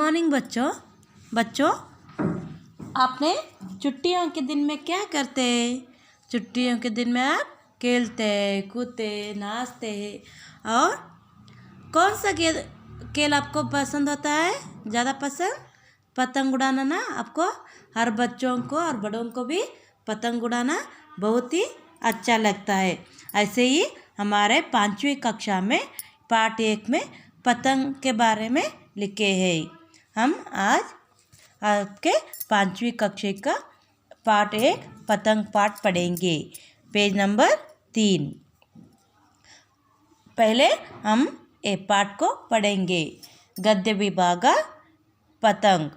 Morning बच्चों। बच्चों, आपने छुट्टियों के दिन में क्या करते हैं? छुट्टियों के दिन में आप खेलते हैं, कूदते हैं, नाचते हैं। और कौन सा खेल आपको पसंद होता है? ज़्यादा पसंद पतंग उड़ाना ना? आपको हर बच्चों को और बड़ों को भी पतंग उड़ाना बहुत ही अच्छा लगता है। ऐसे ही हमारे 5वीं कक्षा में पाठ 1 में पतंग के बारे में लिखे हैं। हम आज आपके 5वीं कक्षा का पाठ 1 पतंग पाठ पढ़ेंगे। Page number 3। पहले हम ए पाठ को पढ़ेंगे। गद्य विभागा पतंग।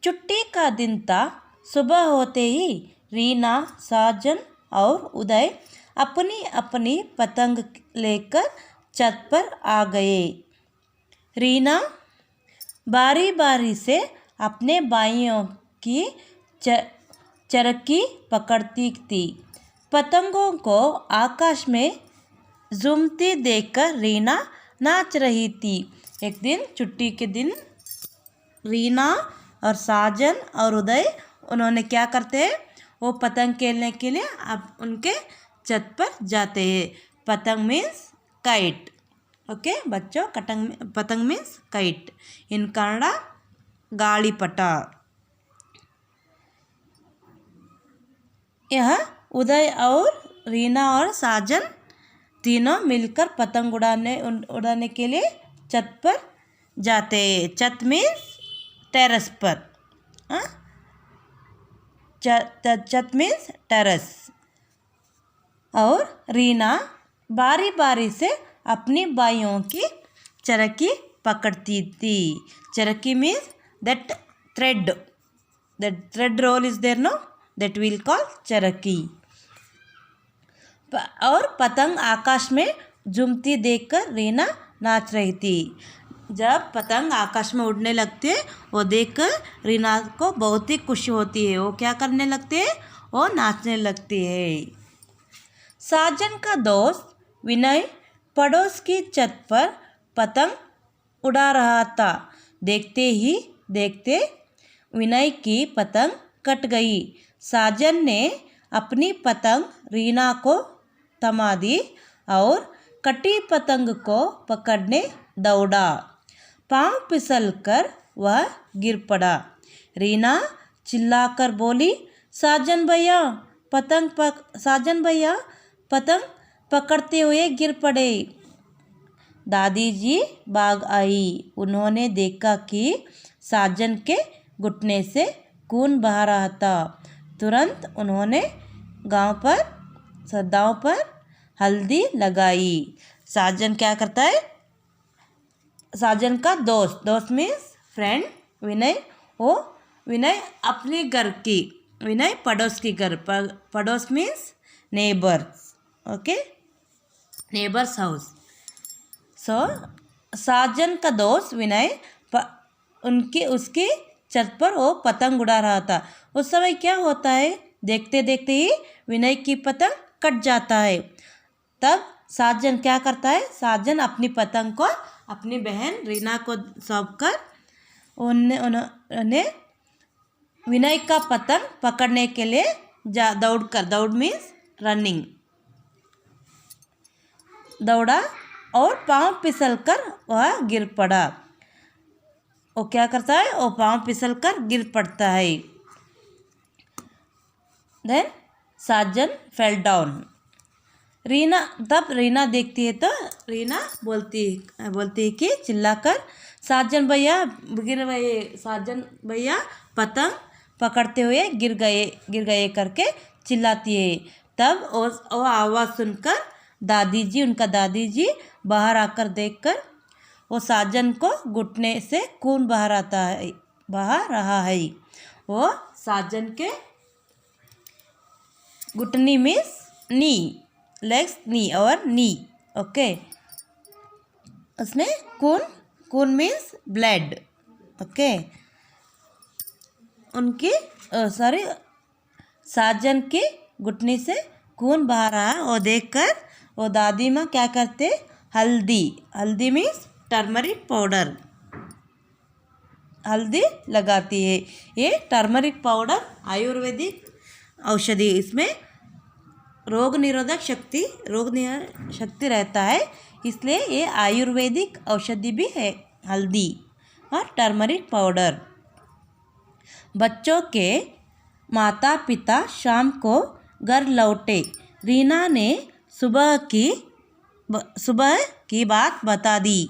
छुट्टी का दिन था। सुबह होते ही रीना, साजन और उदय अपनी अपनी पतंग लेकर छत पर आ गए। रीना बारी बारी से अपने भाइयों की चरखी पकड़ती थी। पतंगों को आकाश में झूमती देखकर रीना नाच रही थी। एक दिन छुट्टी के दिन रीना और साजन और उदय उन्होंने क्या करते हैं? वो पतंग खेलने के लिए अब उनके छत पर जाते हैं। पतंग मीन्स काइट। ओके बच्चों, पतंग मीन्स काइट इन कन्नड़ा गालिपट। यह उदय और रीना और साजन तीनों मिलकर पतंग उड़ाने के लिए छत पर जाते हैं। छत मीन्स टेरेस पर। छत मीन्स टेरेस। और रीना बारी बारी से अपनी भाइयों की चरखी पकड़ती थी। चरखी means that thread. That thread roll is there no, that will call चरखी। और पतंग आकाश में झूमती देखकर रीना नाच रही थी। जब पतंग आकाश में उड़ने लगते हैं वो देखकर रीना को बहुत ही खुशी होती है। वो क्या करने लगते हैं? वो नाचने लगती है। साजन का दोस्त विनय पड़ोस की छत पर पतंग उड़ा रहा था। देखते ही देखते विनय की पतंग कट गई। साजन ने अपनी पतंग रीना को थमा दी और कटी पतंग को पकड़ने दौड़ा। पांव फिसलकर वह गिर पड़ा। रीना चिल्लाकर बोली, साजन भैया पतंग पकड़ते हुए गिर पड़े। दादी जी भाग आई। उन्होंने देखा कि साजन के घुटने से खून बह रहा था। तुरंत उन्होंने दांव पर हल्दी लगाई। साजन क्या करता है? साजन का दोस्त मीन्स फ्रेंड विनय अपने घर की, विनय पड़ोस की घर, पड़ोस means neighbour. Okay, neighbours house. So Sajan का दोस्त विनय उसकी छत पर वो पतंग उड़ा रहा था। उस समय क्या होता है? देखते देखते ही विनय की पतंग कट जाता है। तब साजन क्या करता है? साजन अपनी पतंग को अपनी बहन रीना को सौंपकर उन्हें विनय का पतंग पकड़ने के लिए दौड़ मीन्स रनिंग, दौड़ा और पांव फिसलकर वह गिर पड़ा। वो क्या करता है? वो पांव फिसलकर गिर पड़ता है। देन साजन फेल डाउन। रीना देखती है तो रीना बोलती है कि चिल्लाकर, साजन भैया पतंग पकड़ते हुए गिर गए करके चिल्लाती है। तब वो आवाज़ सुनकर उनका दादी जी बाहर आकर देखकर वो साजन को घुटने से खून बह रहा है। वो साजन के घुटनी मीन्स नी, लेग्स नी और नी। ओके, उसमें खून मीन्स ब्लड। ओके, साजन की घुटनी से खून बह रहा है। वो देखकर वो दादी माँ क्या करते? हल्दी मीन्स टर्मरिक पाउडर। हल्दी लगाती है। ये टर्मरिक पाउडर आयुर्वेदिक औषधि, इसमें रोग निरोधक शक्ति रहता है, इसलिए ये आयुर्वेदिक औषधि भी है हल्दी और टर्मरिक पाउडर। बच्चों के माता पिता शाम को घर लौटे। रीना ने सुबह की बात बता दी।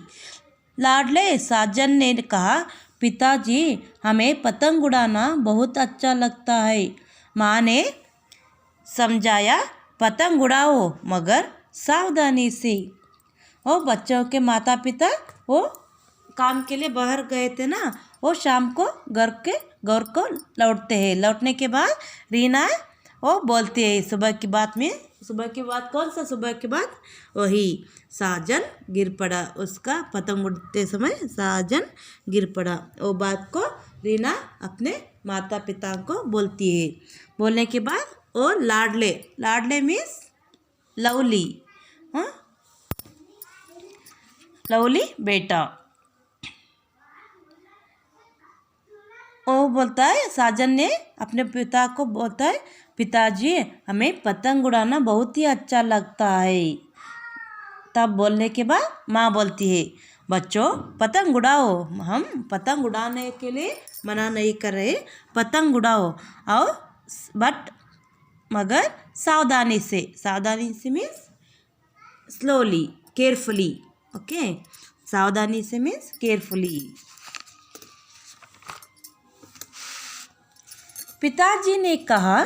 लाडले साजन ने कहा, पिताजी हमें पतंग उड़ाना बहुत अच्छा लगता है। माँ ने समझाया, पतंग उड़ाओ मगर सावधानी से। वो बच्चों के माता पिता वो काम के लिए बाहर गए थे ना, वो शाम को घर को लौटते हैं। लौटने के बाद रीना वो बोलती है सुबह की बात कौन सा सुबह की बात? वही साजन गिर पड़ा, उसका पतंग उड़ते समय साजन गिर पड़ा। वो बात को रीना अपने माता पिता को बोलती है। बोलने के बाद वो लाडले मीन्स लवली, हाँ लवली बेटा। वो बोलता है, साजन ने अपने पिता को बोलता है, पिताजी हमें पतंग उड़ाना बहुत ही अच्छा लगता है। तब बोलने के बाद माँ बोलती है, बच्चों पतंग उड़ाओ, हम पतंग उड़ाने के लिए मना नहीं कर रहे, पतंग उड़ाओ और मगर सावधानी से मीन्स स्लोली केयरफुली, ओके। सावधानी से मीन्स केयरफुली। पिताजी ने कहा,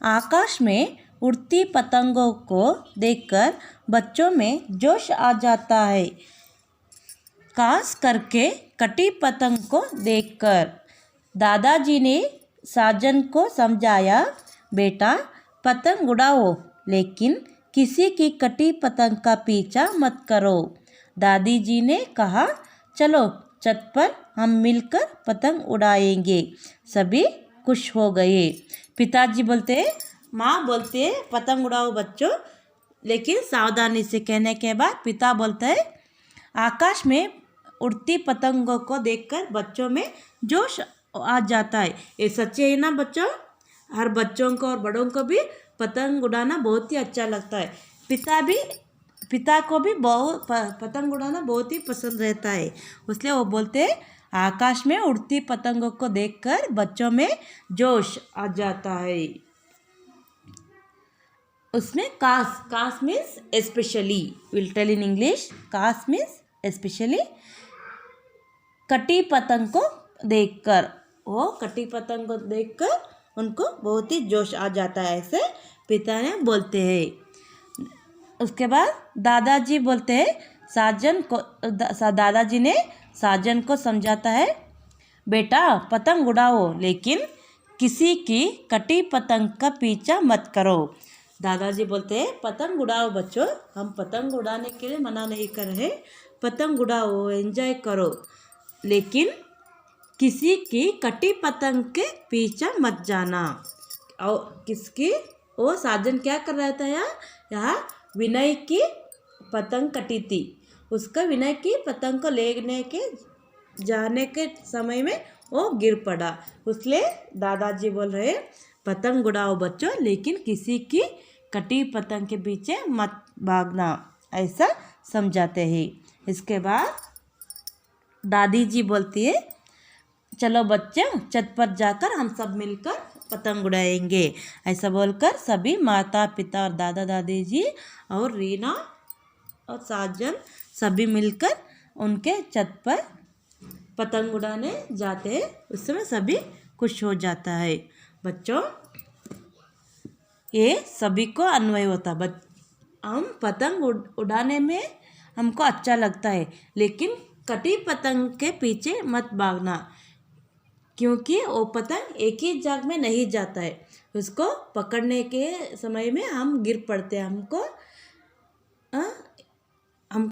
आकाश में उड़ती पतंगों को देखकर बच्चों में जोश आ जाता है, खास करके कटी पतंग को देखकर। दादाजी ने साजन को समझाया, बेटा पतंग उड़ाओ लेकिन किसी की कटी पतंग का पीछा मत करो। दादी जी ने कहा, चलो छत पर हम मिलकर पतंग उड़ाएंगे। सभी खुश हो गए। पिताजी बोलते, माँ बोलते हैं पतंग उड़ाओ बच्चों, लेकिन सावधानी से। कहने के बाद पिता बोलते हैं, आकाश में उड़ती पतंगों को देखकर बच्चों में जोश आ जाता है। ये सच्चे है ना बच्चों? हर बच्चों को और बड़ों को भी पतंग उड़ाना बहुत ही अच्छा लगता है। पिता को भी बहुत पतंग उड़ाना बहुत ही पसंद रहता है, इसलिए वो बोलते हैं, आकाश में उड़ती पतंगों को देखकर बच्चों में जोश आ जाता है। उसमें कास means specially, will tell in English. कास मीन्स स्पेशली। कटी पतंग को देखकर, वो कटी पतंग को देखकर उनको बहुत ही जोश आ जाता है, ऐसे पिता ने बोलते हैं। उसके बाद दादाजी बोलते हैं, दादाजी ने साजन को समझाता है, बेटा पतंग उड़ाओ लेकिन किसी की कटी पतंग का पीछा मत करो। दादाजी बोलते हैं, पतंग उड़ाओ बच्चों, हम पतंग उड़ाने के लिए मना नहीं कर रहे, पतंग उड़ाओ एंजॉय करो, लेकिन किसी की कटी पतंग के पीछे मत जाना। और किसकी? वो साजन क्या कर रहा था यहाँ विनय की पतंग कटी थी, उसका विनय की पतंग को लेने के जाने के समय में वो गिर पड़ा, इसलिए दादाजी बोल रहे, पतंग उड़ाओ बच्चों लेकिन किसी की कटी पतंग के पीछे मत भागना, ऐसा समझाते हैं। इसके बाद दादी जी बोलती है, चलो बच्चों छत पर जाकर हम सब मिलकर पतंग उड़ाएंगे। ऐसा बोलकर सभी माता पिता और दादा दादी जी और रीना और साजन सभी मिलकर उनके छत पर पतंग उड़ाने जाते हैं। उस समय सभी खुश हो जाता है। बच्चों ये सभी को अन्वय होता है। हम पतंग उड़ाने में हमको अच्छा लगता है, लेकिन कटी पतंग के पीछे मत भागना, क्योंकि वो पतंग एक ही जगह में नहीं जाता है, उसको पकड़ने के समय में हम गिर पड़ते हैं, हमको